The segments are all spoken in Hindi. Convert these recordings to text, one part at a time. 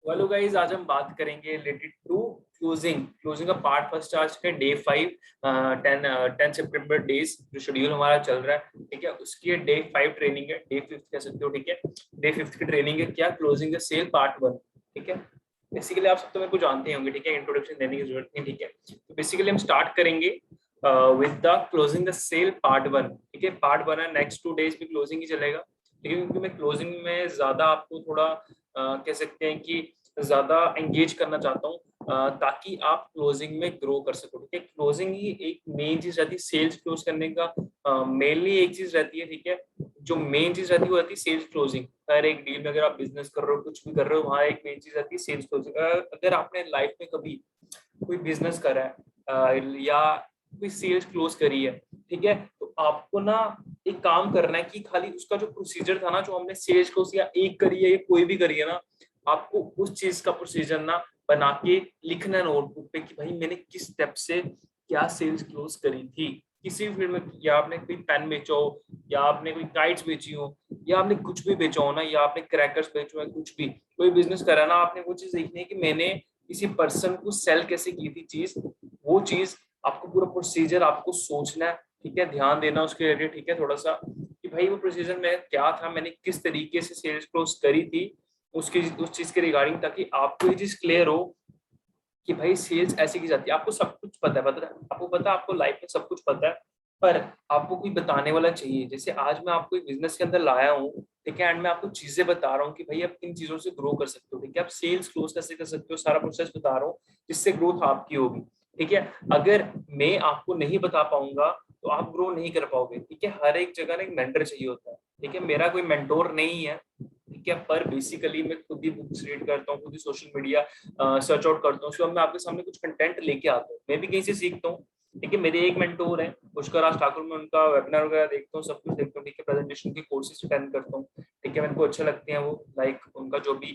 हेलो गाइस, आज हम बात करेंगे रिलेटेड टू क्लोजिंग क्लोजिंग का पार्ट फर्स्ट आज के डे 5 10 सितंबर डेज जो शेड्यूल हमारा चल रहा है। ठीक है, उसकी डे 5 ट्रेनिंग है, डे 5 कह सकते हो। ठीक है, डे 5 की ट्रेनिंग है क्या, क्लोजिंग द सेल पार्ट 1। ठीक है, बेसिकली आप सब तो मेरे को जानते होंगे। ठीक है, इंट्रोडक्शन देने की जरूरत नहीं। ठीक है, तो बेसिकली हम स्टार्ट करेंगे with the closing the sale part 1। ठीक है, पार्ट 1 है, नेक्स्ट 2 डेज भी क्लोजिंग ही चलेगा। ठीक है, क्योंकि मैं क्लोजिंग में ज्यादा आपको थोड़ा कह सकते हैं कि ज्यादा एंगेज करना चाहता हूँ, ताकि आप क्लोजिंग में ग्रो कर सको। ठीक है, क्लोजिंग ही एक मेन चीज रहती है सेल्स क्लोज करने का। मेनली एक चीज रहती है। ठीक है, जो मेन चीज रहती है वो रहती है सेल्स क्लोजिंग। हर एक डील में अगर आप बिजनेस कर रहे हो, कुछ भी कर रहे हो, वहाँ एक मेन चीज रहती है सेल्स क्लोजिंग। अगर आपने लाइफ में कभी कोई बिजनेस करा है या कोई सेल्स क्लोज करी है, ठीक है, तो आपको ना एक काम करना है कि खाली उसका जो प्रोसीजर था ना, जो हमने सेल्स क्लोज या एक करी है या कोई भी करी है ना, आपको उस चीज का प्रोसीजर ना बना के लिखना नोटबुक पे कि भाई मैंने किस स्टेप से क्या सेल्स क्लोज करी थी किसी भी फील्ड में। या आपने कोई पेन बेचा हो, या आपने कोई काइट्स बेची हो, या आपने कुछ भी बेचा हो ना, या आपने क्रैकर्स बेचे हो, कुछ भी कोई बिजनेस करा ना, आपने वो चीज देखनी है कि मैंने किसी पर्सन को सेल कैसे की थी चीज। वो चीज आपको पूरा प्रोसीजर आपको सोचना है। ठीक है, ध्यान देना उसके रिलेटेड। ठीक है, थोड़ा सा कि भाई वो प्रोसीजर में क्या था, मैंने किस तरीके से सेल्स क्लोज करी थी उसकी उस चीज के रिगार्डिंग, ताकि आपको ये चीज क्लियर हो कि भाई सेल्स ऐसे की जाती है। आपको सब कुछ पता है, आपको पता है, आपको लाइफ में सब कुछ पता है, पर आपको कोई बताने वाला चाहिए। जैसे आज मैं आपको एक बिजनेस के अंदर लाया हूँ, ठीक है, एंड मैं आपको चीजें बता रहा हूँ कि भाई आप किन चीजों से ग्रो कर सकते हो। ठीक है, आप सेल्स क्लोज कैसे कर सकते हो, सारा प्रोसेस बता रहा हूँ जिससे ग्रोथ आपकी होगी। ठीक है, अगर मैं आपको नहीं बता पाऊंगा तो आप ग्रो नहीं कर पाओगे। ठीक है, हर एक जगह ना एक मेंटर चाहिए होता है। ठीक है, मेरा कोई मेंटोर नहीं है। ठीक है, पर बेसिकली मैं खुद ही बुक्स रीड करता हूँ, खुद ही सोशल मीडिया सर्च आउट करता हूँ, उसके बाद मैं आपके सामने कुछ कंटेंट लेके आता हूँ, मैं भी कहीं से सीखता हूँ। ठीक है, मेरे एक मेंटोर है पुष्कर राज ठाकुर, मैं उनका वेबिनार वगैरह देखता हूँ, सब कुछ देखता हूँ। ठीक है, प्रेजेंटेशन के कोर्सेज अटेंड करता हूँ। ठीक है, मेरे को अच्छे लगते हैं वो, लाइक उनका जो भी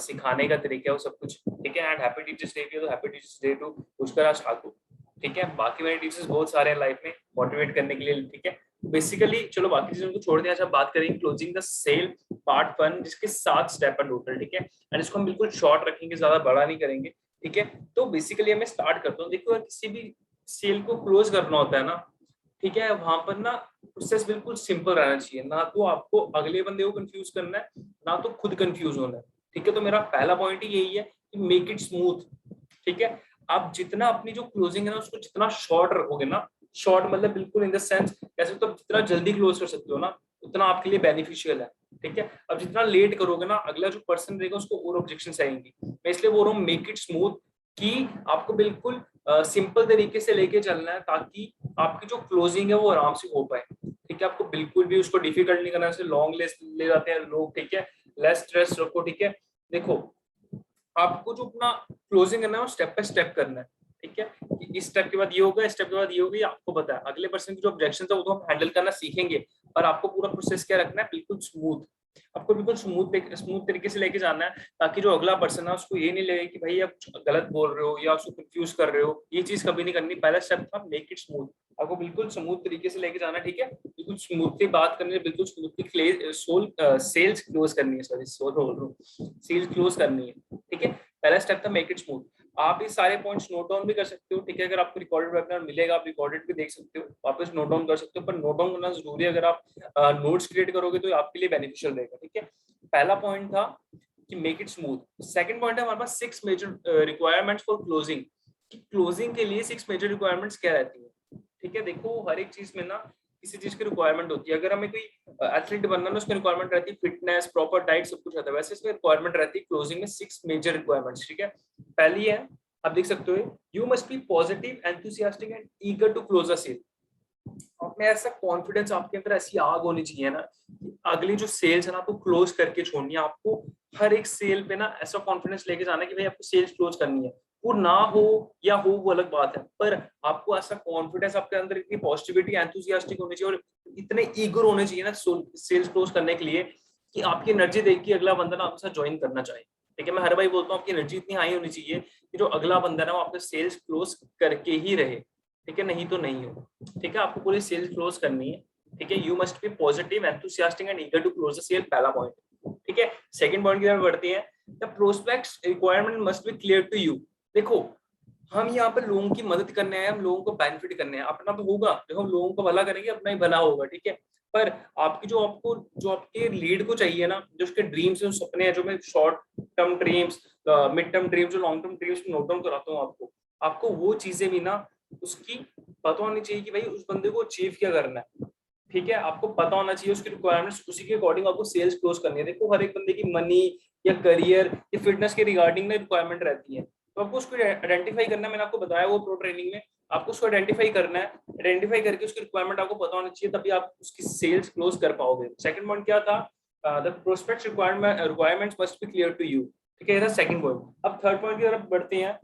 सिखाने का तरीका है वो सब कुछ। ठीक है, एंड हैप्पी टीचर्स डे भी है, तो happy teachers day to Pushkar Raj Thakur. ठीक है, बाकी मेरे टीचर्स बहुत सारे हैं लाइफ में मोटिवेट करने के लिए। ठीक है, बेसिकली चलो बाकी चीजों को छोड़ दें, आज हम बात करेंगे क्लोजिंग द सेल पार्ट 1, जिसके 7 स्टेप है टोटल। ठीक है, एंड इसको हम बिल्कुल शॉर्ट रखेंगे, ज्यादा बड़ा नहीं करेंगे। ठीक है, तो बेसिकली मैं स्टार्ट करता हूँ। देखो, किसी भी सेल को क्लोज करना होता है ना, ठीक है, वहां पर ना प्रोसेस बिल्कुल सिंपल रहना चाहिए। ना तो आपको अगले बंदे को कंफ्यूज करना है, ना तो खुद कंफ्यूज होना है। ठीक है, तो मेरा पहला पॉइंट ही यही है कि मेक इट स्मूथ। ठीक है, आप जितना अपनी जो क्लोजिंग है ना उसको जितना शॉर्ट रखोगे ना, शॉर्ट मतलब बिल्कुल इन द सेंस कैसे, तो जितना जल्दी क्लोज कर सकते हो ना, उतना आपके लिए बेनिफिशियल है। ठीक है, अब जितना लेट करोगे ना, अगला जो पर्सन रहेगा उसको और ऑब्जेक्शन आएंगी। मैं इसलिए बोल रहा हूँ मेक इट स्मूथ, कि आपको बिल्कुल सिंपल तरीके से लेके चलना है, ताकि आपकी जो क्लोजिंग है वो आराम से हो पाए। ठीक है, आपको बिल्कुल भी उसको डिफिकल्ट नहीं करना, जैसे लॉन्ग लिस्ट ले जाते हैं लोग। ठीक है, लेस स्ट्रेस रखो। ठीक है, देखो आपको जो अपना क्लोजिंग करना है वो स्टेप बाय स्टेप करना है। ठीक है, कि इस स्टेप के बाद ये होगा, इस स्टेप के बाद ये होगा, ये आपको पता है। अगले पर्सन की जो ऑब्जेक्शन है वो तो हम हैंडल करना सीखेंगे, पर आपको पूरा प्रोसेस क्या रखना है, बिल्कुल स्मूथ। आपको बिल्कुल स्मूथ तरीके से लेके जाना है, ताकि जो अगला पर्सन है उसको ये नहीं लगे कि भाई आप कुछ गलत बोल रहे हो या उसको कंफ्यूज कर रहे हो। ये चीज कभी नहीं करनी। पहला स्टेप था मेक इट स्मूथ, आपको बिल्कुल स्मूथ तरीके से लेके जाना है। ठीक है, बिल्कुल स्मूथली बात करनी है, बिल्कुल स्मूथली सेल्स क्लोज करनी है, सॉरी सोल बोल रहा हूँ, सेल्स क्लोज करनी है। ठीक है, पहला स्टेप था मेक इट स्मूथ। आप ये सारे पॉइंट्स नोट डाउन भी कर सकते हो। ठीक है, अगर आपको रिकॉर्डेड वेबिनार मिलेगा, आप रिकॉर्डेड भी देख सकते हो, वापस नोट डाउन कर सकते हो, पर नोट डाउन करना जरूरी है। अगर आप नोट्स क्रिएट करोगे तो आपके लिए बेनिफिशियल रहेगा। ठीक है, पहला पॉइंट था कि make it smooth. Second point है हमारे पास 6 मेजर रिक्वायरमेंट्स फॉर क्लोजिंग। कि क्लोजिंग के लिए 6 मेजर रिक्वायरमेंट्स क्या रहती है। ठीक है, देखो हर एक चीज में ना किसी चीज की रिक्वायरमेंट होती है। अगर हमें कोई एथलीट बनना है, उसमें रिक्वायरमेंट रहती है फिटनेस, प्रॉपर डाइट, सब कुछ रहता है। वैसे इसमें रिक्वायरमेंट रहती है क्लोजिंग में 6 मेजर रिक्वायरमेंट्स। ठीक है, पहली है, आप देख सकते हो, you must be positive, enthusiastic and eager to close a sale. अपने ऐसा कॉन्फिडेंस आपके अंदर, ऐसी आग होनी चाहिए ना कि अगली जो सेल्स है ना आपको क्लोज करके छोड़नी है। आपको हर एक सेल पे ना ऐसा कॉन्फिडेंस लेके जाना है कि भाई आपको सेल्स क्लोज करनी है। वो ना हो या हो वो अलग बात है, पर आपको ऐसा कॉन्फिडेंस आपके अंदर, इतनी पॉजिटिविटी, एंथुसियास्टिक होनी चाहिए और इतने ईगर होने चाहिए ना सेल्स क्लोज करने के लिए, कि आपकी एनर्जी देख के अगला बंदा ना आपके साथ ज्वाइन करना चाहे। ठीक है, मैं हर बार बोलता हूँ आपकी एनर्जी इतनी हाई होनी चाहिए कि जो अगला बंदा ना वो आपके सेल्स क्लोज करके ही रहे। ठीक है, नहीं तो नहीं हो। ठीक है, आपको पूरी सेल क्लोज करनी है। ठीक है, you must be positive, enthusiastic and eager to close the sale, पहला पॉइंट। ठीक है, सेकंड पॉइंट की तरफ बढ़ते हैं। The prospect's requirement must be clear to you. देखो हम यहाँ पर लोगों की मदद करने आए, हम लोगों को बेनिफिट करने हैं, अपना तो होगा, देखो हम लोगों को भला करेंगे अपना ही भला होगा, ठीक है। पर आपकी जो आपके लीड को चाहिए ना, जो उसके ड्रीम्स हैं, सपने हैं, जो मैं short term dreams, mid term dreams, जो long term dreams note down कराता हूँ आपको, आपको वो चीजें भी ना उसकी पता होनी चाहिए कि भाई उस बंदे को अचीव क्या करना है, ठीक है। आपको पता होना चाहिए उसकी रिक्वायरमेंट्स, उसी के अकॉर्डिंग आपको सेल्स क्लोज करनी है। देखो हर एक बंदे की मनी या करियर या फिटनेस के रिगार्डिंग में रिक्वायरमेंट रहती है, तो आपको उसको आइडेंटिफाई करना है। मैंने आपको बताया वो प्रो ट्रेनिंग में, आपको उसको आइडेंटिफाई करना है, आइडेंटिफाई करके उसकी रिक्वायरमेंट आपको पता होना चाहिए, तभी आप उसकी सेल्स क्लोज कर पाओगे। सेकंड पॉइंट क्या था, the prospect's requirements must be clear to you, ठीक है, ये था सेकंड पॉइंट। अब थर्ड पॉइंट की तरफ बढ़ते हैं।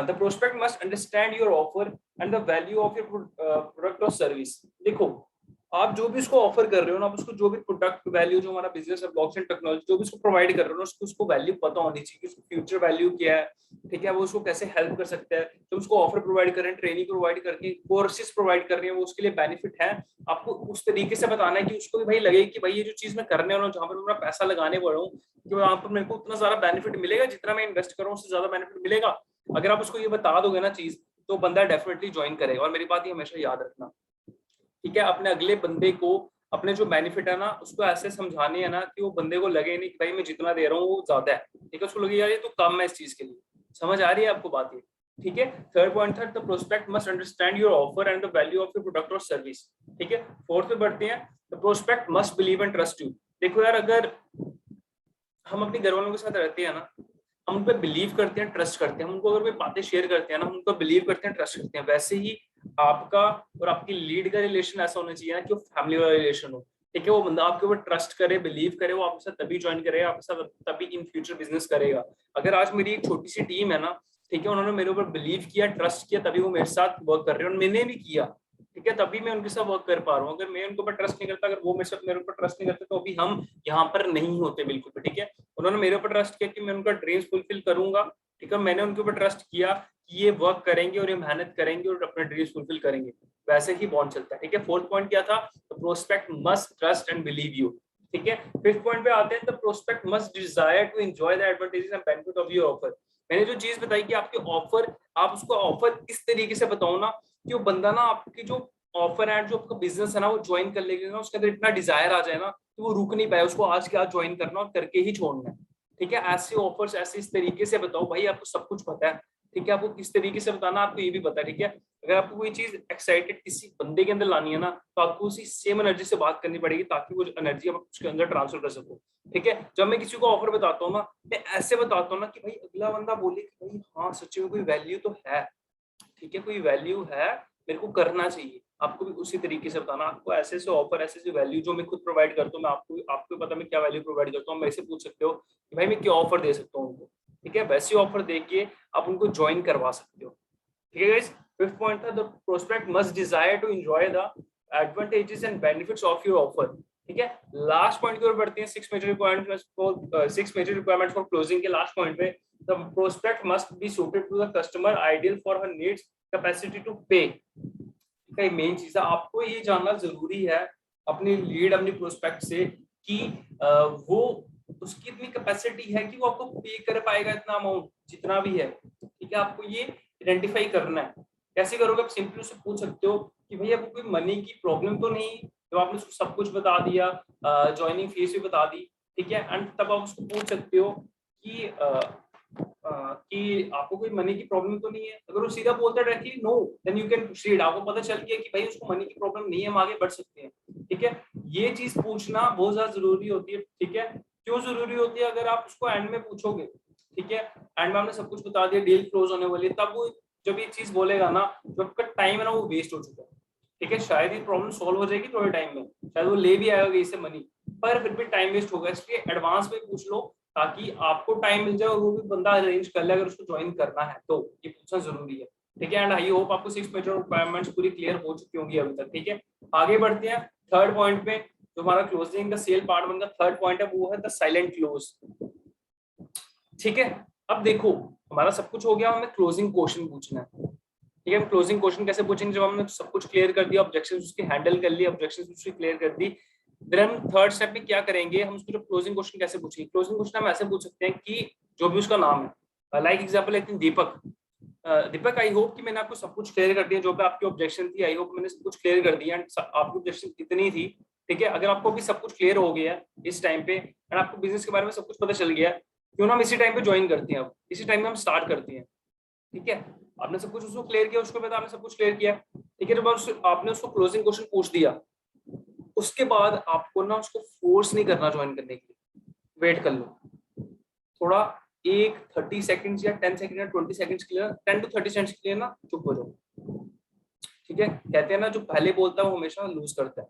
The prospect must understand your offer and the value of your product और सर्विस। देखो आप जो भी उसको ऑफर कर रहे हो ना, आप उसको जो भी प्रोडक्ट वैल्यू, जो हमारा बिजनेस है ब्लॉकचेन टेक्नोलॉजी, जो भी उसको प्रोवाइड कर रहे हो ना, उसको वैल्यू पता होनी चाहिए कि उसको फ्यूचर वैल्यू क्या है, ठीक है, वो उसको कैसे हेल्प कर सकता है। तो उसको ऑफर प्रोवाइड कर रहे हैं, ट्रेनिंग प्रोवाइड करके, कोर्सेज प्रोवाइड कर रहे हैं, वो उसके लिए बेनिफिट है। आपको उस तरीके से बताना है कि उसको भी भाई लगे कि भाई ये जो चीज मैं करने वाला हूँ, जहाँ पर मैं पैसा लगाने वाला हूँ, कि वहाँ पर मेरे को उतना ज्यादा बेनिफिट मिलेगा, जितना मैं इन्वेस्ट कर रहा हूँ उससे ज्यादा बेनिफिट मिलेगा। अगर आप उसको ये बता दोगे ना चीज, तो बंदा डेफिनेटली ज्वाइन करेगा। और मेरी बात ये हमेशा याद रखना, ठीक है, अपने अगले बंदे को अपने जो बेनिफिट है ना उसको ऐसे समझाने है ना कि वो बंदे को लगे नहीं कि भाई मैं जितना दे रहा हूँ वो ज्यादा है, ठीक है, उसको लगे यार ये तो कम है इस चीज के लिए। समझ आ रही है आपको बात ये, ठीक है। थर्ड पॉइंट था, the prospect must understand your offer and the value of your product और सर्विस, ठीक है। फोर्थ पे बढ़ते हैं, the prospect must believe and trust you. देखो यार, अगर हम अपने घर वालों के साथ रहते हैं ना, हम उन पर बिलीव करते हैं, ट्रस्ट करते हैं, उनको अगर कोई बातें शेयर करते हैं ना, हम उनको बिलीव करते हैं, ट्रस्ट करते हैं। वैसे ही आपका और आपकी लीड का रिलेशन ऐसा होना चाहिए ना कि वो फैमिली वाला रिलेशन हो, ठीक है। वो बंदा आपके ऊपर ट्रस्ट करे, बिलीव करे, वो आपके साथ तभी ज्वाइन करेगा, आपके साथ तभी इन फ्यूचर बिजनेस करेगा। अगर आज मेरी एक छोटी सी टीम है ना, ठीक है, उन्होंने मेरे ऊपर बिलीव किया, ट्रस्ट किया, तभी वो मेरे साथ वर्क कर रहे हैं, और मैंने भी किया, ठीक है, तभी मैं उनके साथ वर्क कर पा रहा हूँ। अगर मैं उनके ऊपर ट्रस्ट नहीं करता, अगर वो मेरे ऊपर ट्रस्ट नहीं करते, तो अभी हम यहाँ पर नहीं होते बिल्कुल भी, ठीक है। उन्होंने मेरे ऊपर ट्रस्ट किया कि मैं उनका ड्रीम्स फुलफिल करूंगा, ठीक है, मैंने उनके ऊपर ट्रस्ट किया कि ये वर्क करेंगे और ये मेहनत करेंगे और अपने ड्रीम्स फुलफिल करेंगे, वैसे ही बॉन्ड चलता है, ठीक है। फोर्थ पॉइंट क्या था, the prospect must trust and believe you, ठीक है। फिफ्थ पॉइंट पे आते हैं, the prospect must desire to enjoy the advantages and benefit of your offer. मैंने जो चीज बताई कि आपके ऑफर, आप उसको ऑफर इस तरीके से बताओ ना कि वो बंदा ना आपकी जो ऑफर एंड जो आपका बिजनेस है ना वो ज्वाइन कर लेगा ना, उसके अंदर इतना डिजायर आ जाए ना तो वो रुक नहीं पाए, उसको आज के आज ज्वाइन करना और करके ही छोड़ना है, ठीक है। ऐसे ऑफर्स ऐसे इस तरीके से बताओ, भाई आपको सब कुछ पता है, ठीक है, आपको किस तरीके से बताना आपको ये भी पता है, ठीक है। अगर आपको कोई चीज एक्साइटेड किसी बंदे के अंदर लानी है ना, तो आपको उसी सेम एनर्जी से बात करनी पड़ेगी, ताकि वो एनर्जी आप उसके अंदर ट्रांसफर कर सको, ठीक है। जब मैं किसी को ऑफर बताता हूँ ना, मैं ऐसे बताता हूँ ना कि भाई अगला बंदा बोले कि भाई हाँ सच्ची में कोई वैल्यू तो है, ठीक है, कोई वैल्यू है, मेरे को करना चाहिए। आपको भी उसी तरीके से बताना, आपको ऐसे से ऑफर, ऐसे से वैल्यू जो मैं खुद प्रोवाइड करता हूँ, मैं आपको पता मैं क्या वैल्यू प्रोवाइड करता हूँ, मेरे से पूछ सकते हो कि भाई मैं क्या ऑफर दे सकता हूँ उनको, ठीक है। वैसे ऑफर देके आप उनको ज्वाइन करवा सकते हो, ठीक है गाइस। फिफ्थ पॉइंट था, the prospect must desire to enjoy the advantages and benefits of your offer, ठीक है। लास्ट पॉइंट की ओर बढ़ते हैं, six major requirements for closing के लास्ट पॉइंट पे, the prospect must be suited to the customer, ideal for her needs, capacity to pay. का मेन चीज है, आपको ये जानना जरूरी है अपनी लीड, अपनी प्रोस्पेक्ट से कि वो उसकी इतनी कैपेसिटी है कि वो आपको पे कर पाएगा इतना अमाउंट जितना भी है, ठीक है। आपको ये आइडेंटिफाई करना है। कैसे करोगे, आप सिंपली उससे पूछ सकते हो कि भैया आपको कोई मनी की प्रॉब्लम तो नहीं, तो आपने उसको सब कुछ बता दिया, ज्वाइनिंग फीस भी बता दी, ठीक है। एंड तब आप उसको पूछ सकते हो कि कि आपको कोई मनी की प्रॉब्लम तो नहीं है। अगर वो सीधा बोलता है directly no, then you can proceed, आपको पता चल गया कि भाई उसको मनी की प्रॉब्लम नहीं है, हम आगे बढ़ सकते हैं, ठीक है। ये चीज पूछना बहुत ज्यादा जरूरी होती है, ठीक है। क्यों जरूरी होती है, अगर आप उसको एंड में पूछोगे, ठीक है, एंड में हमने सब कुछ बता दिया, डील क्लोज होने वाली है, तब वो जब ये चीज बोलेगा ना, जो आपका टाइम है ना वो वेस्ट हो चुका है, ठीक है। शायद ये प्रॉब्लम सॉल्व हो जाएगी थोड़े टाइम में, शायद वो ले भी आएगा इससे मनी, पर फिर भी टाइम वेस्ट होगा, इसलिए एडवांस में पूछ लो ताकि आपको टाइम मिल जाए और वो भी बंदा अरेंज कर ले अगर उसको ज्वाइन करना है तो। ये पूछना जरूरी है, ठीक है। एंड आई होप आपको 6 मेजर रिक्वायरमेंट्स पूरी क्लियर हो चुकी होंगी अभी तक, ठीक है। आगे बढ़ते हैं थर्ड पॉइंट पे, जो हमारा क्लोजिंग का सेल पार्ट वन का थर्ड पॉइंट है, वो है द साइलेंट क्लोज, ठीक है। अब देखो हमारा सब कुछ हो गया, हमें क्लोजिंग क्वेश्चन पूछना है, ठीक है। क्लोजिंग क्वेश्चन कैसे पूछेंगे, जब हमने सब कुछ क्लियर कर दिया, ऑब्जेक्शंस उसके हैंडल कर लिए, ऑब्जेक्शंस उसकी क्लियर कर दी, फिर हम थर्ड स्टेप में क्या करेंगे, हम उसको जो क्लोजिंग क्वेश्चन कैसे पूछेंगे, क्लोजिंग क्वेश्चन हम ऐसे पूछ सकते हैं कि जो भी उसका नाम है, लाइक एग्जांपल लेते हैं दीपक। दीपक, आई होप कि मैंने आपको सब कुछ क्लियर कर दिया, जो भी आपकी ऑब्जेक्शन थी, आई होप मैंने सब कुछ क्लियर कर दिया, एंड आपकी ऑब्जेक्शन इतनी थी, ठीक है। अगर आपको भी सब कुछ क्लियर हो गया इस टाइम पे, एंड आपको बिजनेस के बारे में सब कुछ पता चल गया, क्यों ना हम इसी टाइम पे ज्वाइन करते हैं, अब इसी टाइम में हम स्टार्ट करते हैं, ठीक है। आपने सब कुछ उसको क्लियर किया, उसको पता आपने सब कुछ क्लियर किया, ठीक है। जब आपने उसको क्लोजिंग क्वेश्चन पूछ दिया, उसके बाद आपको ना उसको फोर्स नहीं करना ज्वाइन करने के लिए, वेट कर लो थोड़ा, एक 30 सेकंड्स या 10 सेकंड या 20 सेकंड्स के लिए, 10 to 30 सेकंड्स के लिए ना चुप हो जाओ, ठीक है। कहते हैं ना, जो पहले बोलता है वो हमेशा लूज करता है,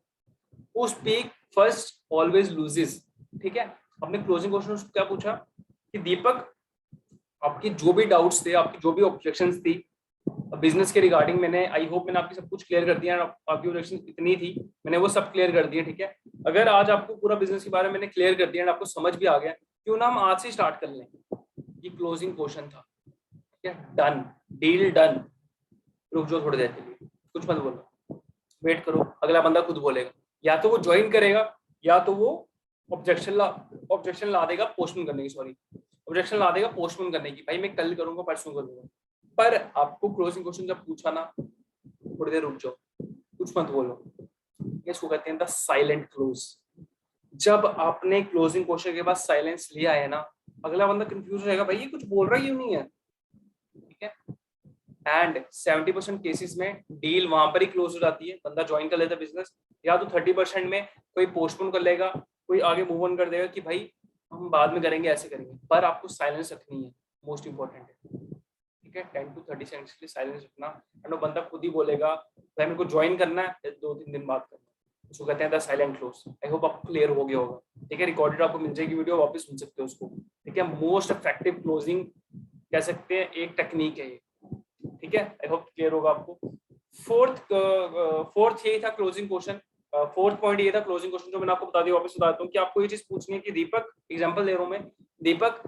वो स्पीक फर्स्ट ऑलवेज लूजेस, ठीक है। अपने क्लोजिंग क्वेश्चन उसको क्या पूछा कि दीपक, आपकी जो भी डाउट्स थे, आपकी जो भी ऑब्जेक्शंस थी बिजनेस के रिगार्डिंग, मैंने आई होप मैंने आपकी सब कुछ क्लियर कर दिया, आपकी ऑब्जेक्शन इतनी थी, मैंने वो सब क्लियर कर दिए, ठीक है। अगर आज आपको पूरा बिजनेस के बारे में मैंने क्लियर कर दिया, आपको समझ भी आ गया, क्यों ना हम आज से स्टार्ट कर लें, ये क्लोजिंग क्वेश्चन था, ठीक है। Done, deal done. रुक जाओ थोड़ी देर के लिए, कुछ मत बोलो, वेट करो, अगला बंदा खुद बोलेगा, या तो वो ज्वाइन करेगा, या तो वो ऑब्जेक्शन ला देगा पोस्टपोन करने की, सॉरी, ऑब्जेक्शन ला देगा पोस्टपोन करने की, भाई मैं कल करूंगा, परसों करूंगा। पर आपको क्लोजिंग क्वेश्चन जब पूछा ना, थोड़ी देर रुक जाओ, कुछ मत बोलो, इसको कहते हैं द साइलेंट क्लोज। जब आपने क्लोजिंग क्वेश्चन के बाद साइलेंस लिया है ना, अगला बंदा कंफ्यूज हो जाएगा, भाई ये कुछ बोल रहा ही नहीं है, ठीक है। एंड 70% केसेस में डील वहां पर ही क्लोज हो जाती है, बंदा ज्वाइन कर लेता है बिजनेस, या तो 30% में कोई पोस्टपोन कर लेगा, कोई आगे मूव ऑन कर देगा कि भाई हम बाद में करेंगे, ऐसे करेंगे। पर आपको साइलेंस रखनी है, मोस्ट इंपॉर्टेंट है, ठीक है। 10 to 30 सेकंड्स के लिए साइलेंस रखना, एंड वो बंदा खुद ही बोलेगा भाई मेरे को ज्वाइन करना है, 2-3 दिन बाद करना है, उसको कहते हैं the silent close. I hope आपको क्लियर हो गया होगा, ठीक है। रिकॉर्डेड आपको मिल जाएगी वीडियो, वापस सुन सकते हो उसको, ठीक है। मोस्ट इफेक्टिव क्लोजिंग कह सकते हैं, एक टेक्निक है ये, ठीक है। आई होप क्लियर होगा आपको। फोर्थ यही था क्लोजिंग क्वेश्चन, फोर्थ पॉइंट ये था क्लोजिंग क्वेश्चन, जो मैंने आपको बता दिया, वापस बताता हूँ कि आपको ये चीज पूछनी है कि दीपक, एग्जांपल दे रहा हूँ मैं, दीपक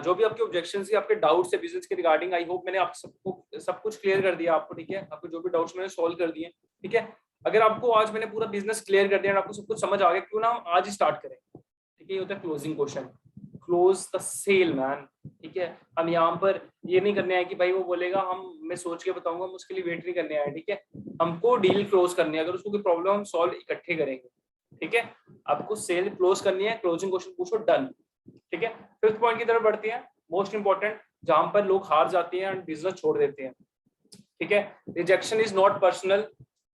जो भी आपके ऑब्जेक्शंस है, आपके डाउट्स है बिजनेस के रिगार्डिंग, आई होप मैंने आप सबको सब कुछ क्लियर कर दिया आपको, ठीक है। आपको जो भी डाउट्स मैंने सॉल्व कर दिए, ठीक है। अगर आपको आज मैंने पूरा बिजनेस क्लियर कर दिया, आपको सब कुछ समझ आ गया, क्यों ना हम आज ही स्टार्ट करें, ठीक है। ये होता है closing question, close the sale man, ठीक है। हम यहाँ पर ये नहीं करने आए कि भाई वो बोलेगा हम, मैं सोच के बताऊंगा, हम उसके लिए वेट नहीं करने आए, ठीक है। हमको डील क्लोज करनी है, अगर उसको कोई प्रॉब्लम हम सॉल्व इकट्ठे करेंगे, ठीक है। आपको सेल क्लोज करनी है, क्लोजिंग क्वेश्चन पूछो, डन, ठीक है। फिफ्थ पॉइंट की तरफ बढ़ते हैं, मोस्ट इंपॉर्टेंट, जहां पर लोग हार जाते हैं और बिजनेस छोड़ देते हैं, ठीक है। रिजेक्शन इज नॉट पर्सनल,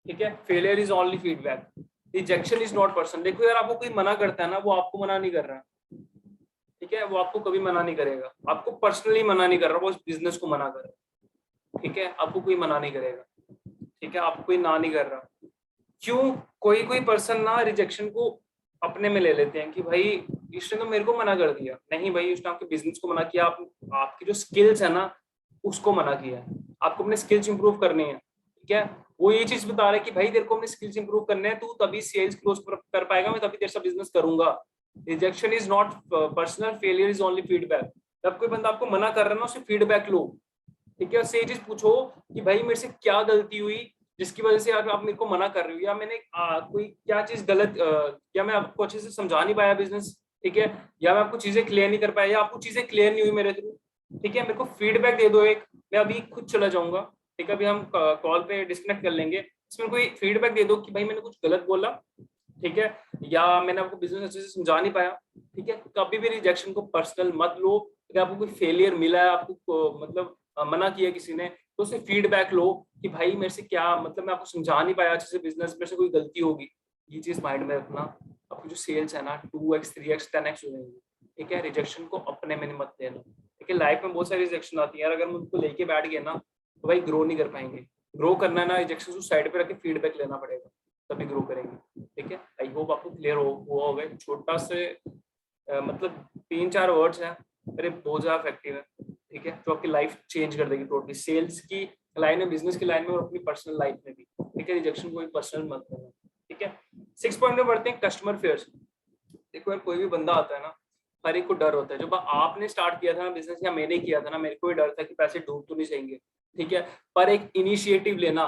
ठीक है, failure is only feedback. Rejection is not personal, देखो यार, आपको कोई मना करता है ना, वो आपको मना नहीं कर रहा है, ठीक है। वो आपको कभी मना नहीं करेगा, आपको पर्सनली मना नहीं कर रहा, वो इस बिजनेस को मना कर रहा है, ठीक है। आपको कोई मना नहीं करेगा, ठीक है, आपको कोई ना नहीं कर रहा। क्यों? कोई कोई पर्सन ना रिजेक्शन को अपने में ले लेते हैं कि भाई इसने तो मेरे को मना कर दिया, नहीं भाई, उसने आपके बिजनेस को मना किया, आपकी जो स्किल्स है ना उसको मना किया है। आपको अपने स्किल्स इंप्रूव करने हैं, ठीक है। वो ये चीज बता रहा है कि भाई तेरे को अपने स्किल्स इंप्रूव करने हैं, तू तभी सेल्स क्लोज कर पाएगा, मैं तभी तेरे साथ बिजनेस करूंगा। Rejection is not personal, failure is only feedback. जब कोई बंदा आपको मना कर रहा है ना, उससे फीडबैक लो, ठीक है। उससे ये चीज पूछो कि भाई मेरे से क्या गलती हुई जिसकी वजह से आप मेरे को मना कर रहे हो, या मैंने कोई क्या चीज गलत, या मैं आपको अच्छे से समझा नहीं पाया बिजनेस, ठीक है, या मैं आपको चीजें क्लियर नहीं कर पाया, या आपको चीजें क्लियर नहीं हुई मेरे थ्रू, ठीक है। मेरे को फीडबैक दे दो एक, मैं अभी खुद चला जाऊंगा, ठीक है। अभी हम कॉल पे डिस्कनेक्ट कर लेंगे, इसमें कोई फीडबैक दे दो कि भाई मैंने कुछ गलत बोला, ठीक है, या मैंने आपको बिजनेस अच्छे से समझा नहीं पाया, ठीक है। कभी भी रिजेक्शन को पर्सनल मत लो। अगर आपको कोई फेलियर मिला है, आपको मतलब मना किया किसी ने, तो उससे फीडबैक लो कि भाई मेरे से क्या, मतलब मैं आपको समझा नहीं पाया अच्छे से, बिजनेस में से कोई गलती होगी। ये चीज माइंड में रखना, आपकी जो सेल्स है ना 2x 3x 10x हो जाएंगी, ठीक है। रिजेक्शन को अपने में मत लेना, ठीक है। लाइफ में बहुत सारी रिजेक्शन आती है यार, अगर हम उनको लेके बैठ गए ना तो भाई ग्रो नहीं कर पाएंगे। ग्रो करना है ना, रिजेक्शन को साइड पे रख के फीडबैक लेना पड़ेगा, तभी ग्रो करेंगे, ठीक है। आई होप आपको क्लियर हुआ होगा, छोटा से मतलब 3-4 वर्ड्स हैं, अरे बहुत ज्यादा इफेक्टिव है, ठीक है, जो आपकी लाइफ चेंज कर देगी टोटली, सेल्स की लाइन में, बिजनेस की लाइन में, और अपनी पर्सनल लाइफ में भी, ठीक है। रिजेक्शन को पर्सनल मत करना, ठीक है। 6 पॉइंट में बढ़ते हैं, कस्टमर फेयर्स। देखो यार, कोई भी बंदा आता है ना, हर एक को डर होता है। जब आपने स्टार्ट किया था ना बिजनेस, या मैंने किया था ना, मेरे को भी डर था कि पैसे डूब तो नहीं जाएंगे, ठीक है। पर एक इनिशिएटिव लेना,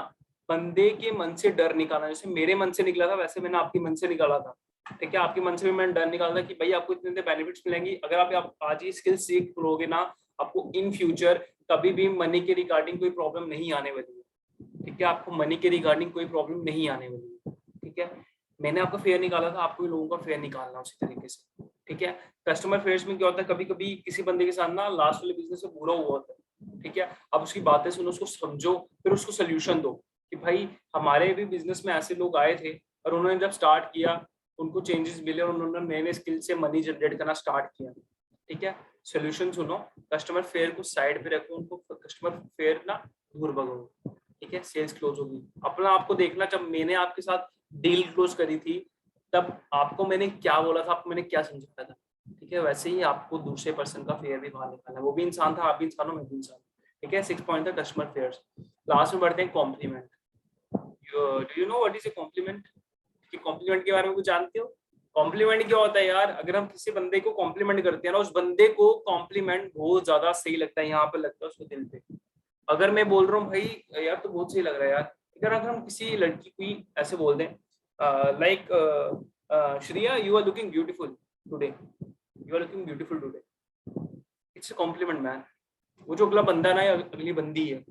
बंदे के मन से डर निकालना, जैसे मेरे मन से निकला था वैसे मैंने आपके मन से निकाला था, ठीक है, आपके मन से भी मैंने डर निकाला कि भाई आपको इतने बेनिफिट्स मिलेंगी अगर आप आज ये स्किल सीख लोगे ना, आपको इन फ्यूचर कभी भी मनी के रिगार्डिंग कोई प्रॉब्लम नहीं आने वाली है। ठीक है, आपको मनी के रिगार्डिंग कोई प्रॉब्लम नहीं आने वाली है। ठीक है, मैंने आपका फेयर निकाला था, आपको भी लोगों का फेयर निकालना उसी तरीके से। ठीक है, कस्टमर फेयर्स में क्या होता है, कभी कभी किसी बंदे के साथ ना लास्ट वाले बिजनेस में बुरा हुआ होता है। ठीक है, आप उसकी बातें सुनो, उसको समझो, फिर उसको सोल्यूशन दो कि भाई हमारे भी बिजनेस में ऐसे लोग आए थे और उन्होंने जब स्टार्ट किया उनको चेंजेस मिले और उन्होंने नए नए स्किल से मनी जनरेट करना स्टार्ट किया। ठीक है, सोल्यूशन सुनो, कस्टमर फेयर को साइड पे रखो, उनको कस्टमर फेयर ना दूर भगाओ। ठीक है, सेल्स क्लोज होगी। अपना आपको देखना, जब मैंने आपके साथ डील क्लोज करी थी तब आपको मैंने क्या बोला था, आपको मैंने क्या समझाया था। ठीक है, वैसे ही आपको दूसरे पर्सन का फेयर भी बाहर निकालना है, वो भी इंसान था, आप भी इंसान हो, मैं भी इंसान। ठीक है, 6 पॉइंट था कस्टमर फेयर। लास्ट में बढ़ते हैं compliment. Do you know what is a compliment? कि कॉम्प्लीमेंट के बारे में कुछ जानते हो? कॉम्प्लीमेंट क्या होता है यार, अगर हम किसी बंदे को कॉम्प्लीमेंट करते हैं ना, उस बंदे को कॉम्प्लीमेंट बहुत ज्यादा सही लगता है, यहाँ पे लगता है उसको दिल पे। अगर मैं बोल रहा हूँ भाई यार तो बहुत सही लग रहा है यार, अगर हम किसी लड़की को ऐसे बोल दें like Shriya you are looking beautiful today, you are looking beautiful today, it's a compliment man. वो जो अगला बंदा है ना या अगली बंदी है,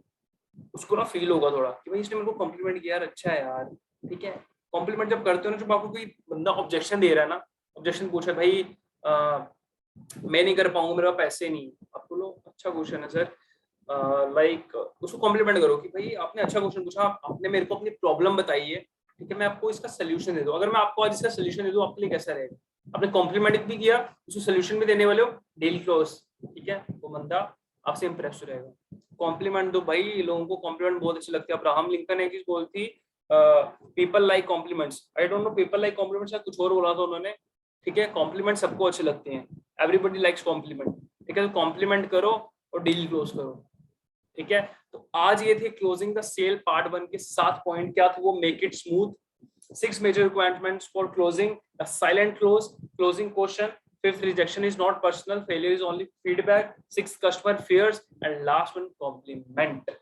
उसको ना फील होगा थोड़ा कि भाई इसने मेरे को कॉम्प्लीमेंट किया यार, अच्छा है यार। ठीक है, कॉम्प्लीमेंट जब करते हो ना, जब आपको कोई बंदा ऑब्जेक्शन दे रहा है ना, ऑब्जेक्शन पूछा भाई मैं नहीं कर पाऊंगा, मेरे पास पैसे नहीं, आप बोलो अच्छा क्वेश्चन है सर, लाइक उसको कॉम्प्लीमेंट करो कि भाई आपने अच्छा क्वेश्चन पूछा, आपने मेरे को अपनी प्रॉब्लम बताई है। ठीक है, मैं आपको इसका सोल्यूशन दे दूं। अगर मैं आपको आज इसका सोल्यूशन दे दूं आपके लिए कैसा रहेगा? आपने कॉम्प्लीमेंट भी किया, उसको सोल्यूशन भी देने वाले हो, डील क्लोज। ठीक है, वो बंदा आपसे इंप्रेस हो जाएगा। कॉम्प्लीमेंट दो भाई, लोगों को कॉम्प्लीमेंट बहुत अच्छे लगते हैं। अब्राहम लिंकन ने एक चीज बोली थी, people like compliments, I don't know people like compliments या कुछ और बोला था उन्होंने। ठीक है, कॉम्प्लीमेंट सबको अच्छे लगते हैं, एवरीबॉडी लाइक्स कॉम्प्लीमेंट। ठीक है, तो कॉम्प्लीमेंट करो और डील क्लोज करो। ठीक है, तो आज ये थे क्लोजिंग द सेल पार्ट 1 के 7 पॉइंट। क्या थे वो? Make it smooth, 6 major requirements for closing, a silent close, closing quotient, 5th rejection is not personal, failure is only feedback, 6th customer fears, and last one compliment,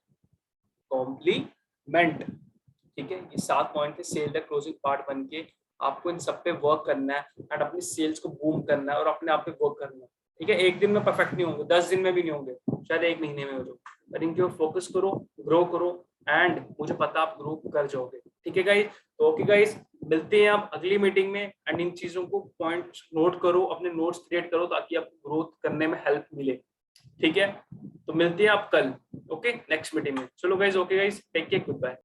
compliment। ठीक है, ये 7 पॉइंट थे सेल द क्लोजिंग पार्ट 1 के। आपको इन सब पे वर्क करना है एंड अपनी सेल्स को बूम करना है और अपने आप पे वर्क करना है। ठीक है, एक दिन में परफेक्ट नहीं होंगे, 10 दिन में भी नहीं होंगे, शायद 1 महीने में हो जाओ, पर इनके ऊपर फोकस करो, ग्रो करो एंड मुझे पता आप ग्रो कर जाओगे। ठीक है गाइस, तो ओके गाइस, मिलते हैं आप अगली मीटिंग में एंड इन चीजों को पॉइंट्स नोट करो, अपने नोट्स क्रिएट करो ताकि आपको ग्रोथ करने में हेल्प मिले। ठीक है, तो मिलते हैं आप कल, ओके नेक्स्ट मीटिंग में। चलो guys, okay guys, take care, good bye.